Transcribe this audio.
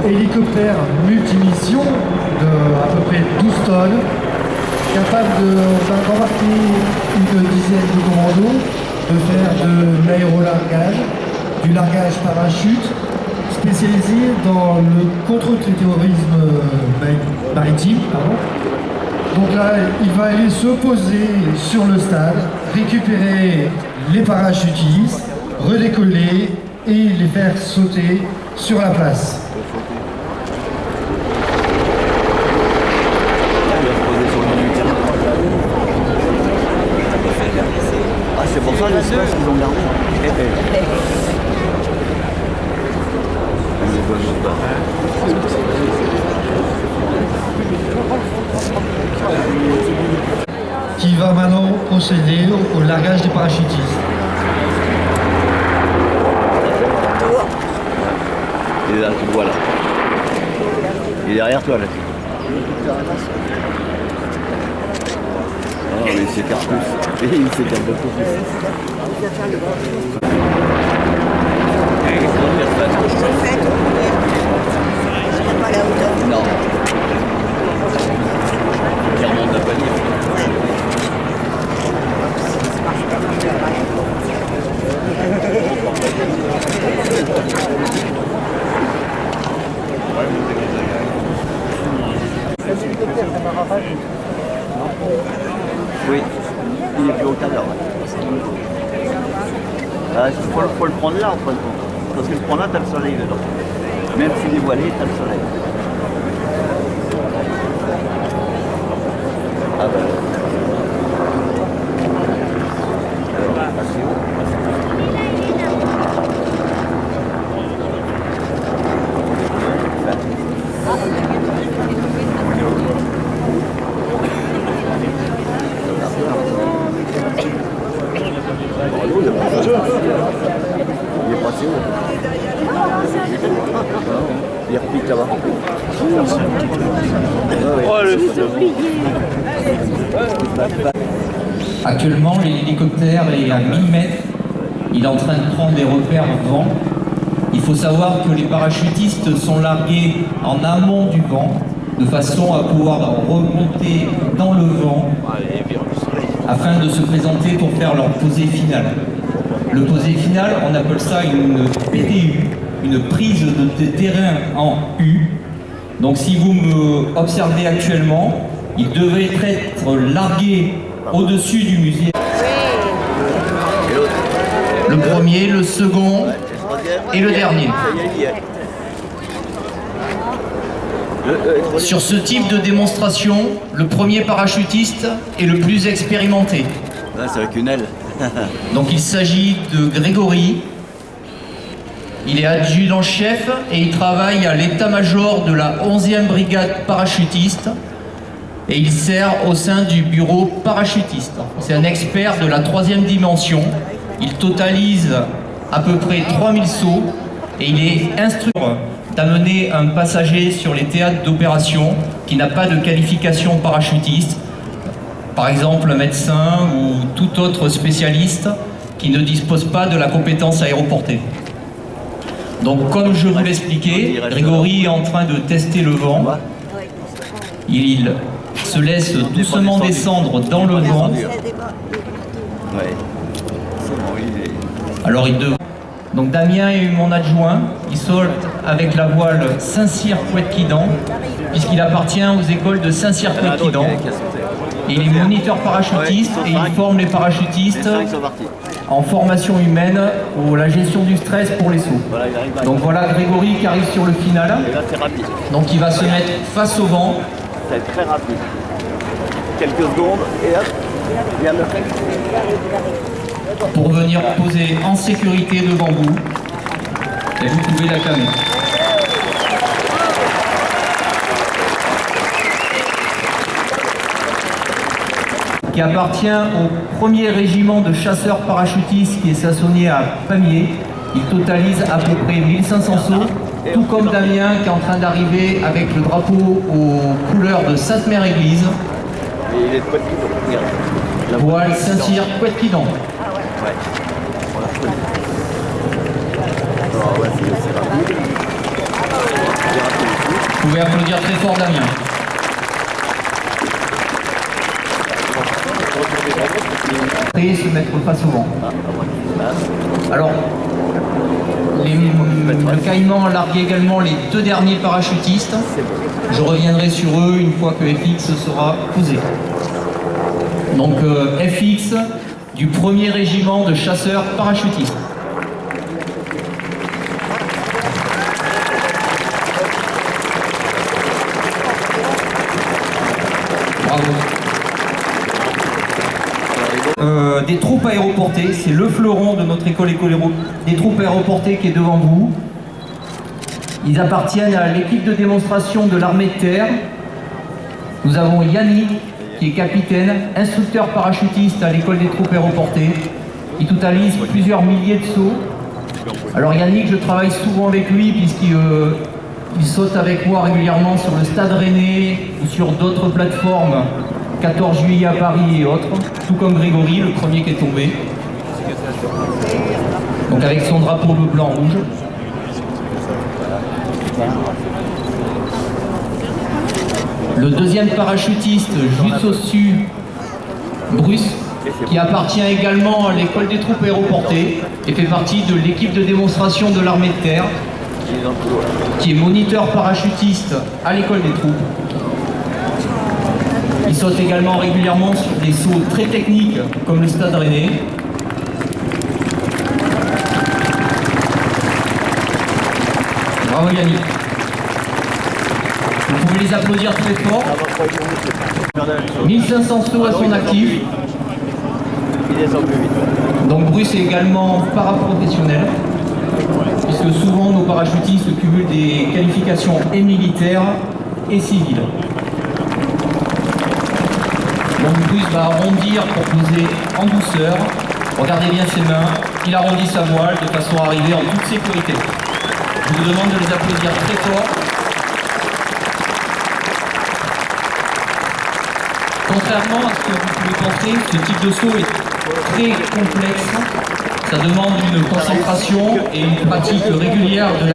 hélicoptère multimission de à peu près 12 tonnes, capable d'embarquer une dizaine de commandos, de faire de l'aérolargage, du largage parachute, spécialisé dans le contre-terrorisme maritime. Donc là, il va aller se poser sur le stade, récupérer les parachutistes, redécoller et les faire sauter sur la place. Ah, c'est pour ça l'espace qu'ils ont gardé. Qui va maintenant procéder au largage des parachutistes. Il est là, tu le vois là. Il est derrière toi là. Oh, mais il s'écarte plus. Il s'écarte beaucoup plus. Pas la hauteur. Non. Il remonte la palier. Oui, il est plus haut qu'à l'heure. Il faut le prendre là en fin de compte. Parce que le prendre là, t'as le soleil dedans. Même s'il est voilé, t'as le soleil. Ah ben. Alors, assez haut. Il est passé haut. Il repique là-bas. Oh, le Actuellement, l'hélicoptère est à 1000 mètres. Il est en train de prendre des repères vent. Il faut savoir que les parachutistes sont largués en amont du vent, de façon à pouvoir remonter dans le vent afin de se présenter pour faire leur posée finale. Le posé final, on appelle ça une PTU, une prise de terrain en U. Donc si vous me observez actuellement, il devait être largué au-dessus du musée. Le premier, le second et le dernier. Sur ce type de démonstration, le premier parachutiste est le plus expérimenté. C'est avec une aile. Donc il s'agit de Grégory. Il est adjudant-chef et il travaille à l'état-major de la 11e brigade parachutiste et il sert au sein du bureau parachutiste. C'est un expert de la 3e dimension. Il totalise à peu près 3000 sauts et il est instructeur d'amener un passager sur les théâtres d'opération qui n'a pas de qualification parachutiste, par exemple un médecin ou tout autre spécialiste qui ne dispose pas de la compétence aéroportée. Donc comme je vous l'expliquais, Grégory est en train de tester le vent. Il se laisse doucement descendre dans le vent. Alors il devrait... Donc Damien est mon adjoint, il saute avec la voile Saint-Cyr-Couët-Quidan, puisqu'il appartient aux écoles de Saint-Cyr-Couët-Quidan. Il est moniteur parachutiste et il forme les parachutistes en formation humaine ou la gestion du stress pour les sauts. Donc voilà Grégory qui arrive sur le final. Donc il va se mettre face au vent. Ça va être très rapide. Quelques secondes et hop, il y a le pour venir poser en sécurité devant vous et vous pouvez l'acclamer. Qui appartient au 1er régiment de chasseurs parachutistes qui est stationné à Pamiers. Il totalise à peu près 1500 sauts, tout comme Damien qui est en train d'arriver avec le drapeau aux couleurs de Sainte-Mère-Église. Et il est de Couët-Quidan. Voile Saint-Cyr, Couët-Quidan. Ouais. Voilà, je connais. Oh, ouais, c'est rapide. C'est rapide. pouvez applaudir très fort Damien. Et se mettre face au vent. Alors, le caïman largue également les 2 derniers parachutistes. Je reviendrai sur eux une fois que FX sera posé. Donc FX du 1er régiment de chasseurs parachutistes. Bravo. Des troupes aéroportées, c'est le fleuron de notre école des troupes aéroportées qui est devant vous. Ils appartiennent à l'équipe de démonstration de l'armée de terre. Nous avons Yannick, qui est capitaine, instructeur parachutiste à l'école des troupes aéroportées. Il totalise plusieurs milliers de sauts. Alors Yannick, je travaille souvent avec lui puisqu'il saute avec moi régulièrement sur le Stade Rennais ou sur d'autres plateformes, 14 juillet à Paris et autres, tout comme Grégory, le premier qui est tombé. Donc avec son drapeau bleu, blanc, rouge. Le deuxième parachutiste, juste au-dessus, Bruce, qui appartient également à l'école des troupes aéroportées et fait partie de l'équipe de démonstration de l'armée de terre, qui est moniteur parachutiste à l'école des troupes. Il saute également régulièrement sur des sauts très techniques comme le Stade Rennais. Bravo Yannick. Vous pouvez les applaudir très fort. 1500 sauts à son actif. Donc Bruce est également paraprofessionnel, puisque souvent nos parachutistes cumulent des qualifications et militaires et civiles. Donc Bruce va arrondir pour poser en douceur. Regardez bien ses mains. Il arrondit sa voile de façon à arriver en toute sécurité. Je vous demande de les applaudir très fort. Contrairement à ce que vous pouvez penser, ce type de saut est très complexe. Ça demande une concentration et une pratique régulière de